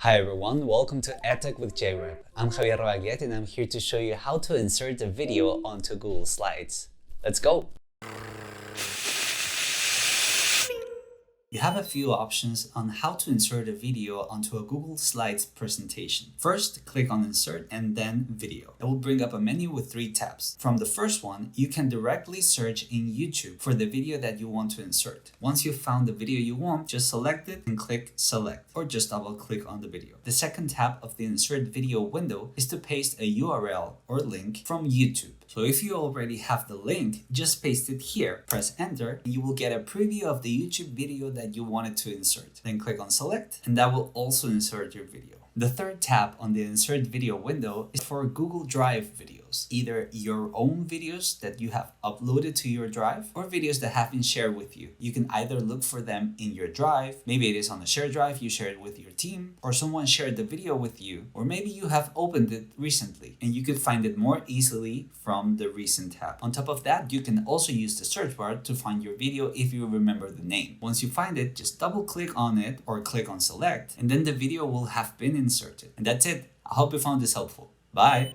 Hi everyone, welcome to Edtech with JRep. I'm Javier Rabagliet and I'm here to show you how to insert a video onto Google Slides. Let's go! You have a few options on how to insert a video onto a Google Slides presentation. First, click on Insert and then Video. It will bring up a menu with 3 tabs. From the first one, you can directly search in YouTube for the video that you want to insert. Once you've found the video you want, just select it and click Select, or just double click on the video. The second tab of the Insert Video window is to paste a URL or link from YouTube. So if you already have the link, just paste it here, press enter, and you will get a preview of the YouTube video that you wanted to insert. Then click on select, and that will also insert your video. The third tab on the Insert Video window is for Google Drive videos, either your own videos that you have uploaded to your drive or videos that have been shared with you. You can either look for them in your drive, maybe it is on a shared drive, you share it with your team, or someone shared the video with you, or maybe you have opened it recently and you could find it more easily from the recent tab. On top of that, you can also use the search bar to find your video if you remember the name. Once you find it, just double click on it or click on select, and then the video will have been inserted. And that's it. I hope you found this helpful. Bye!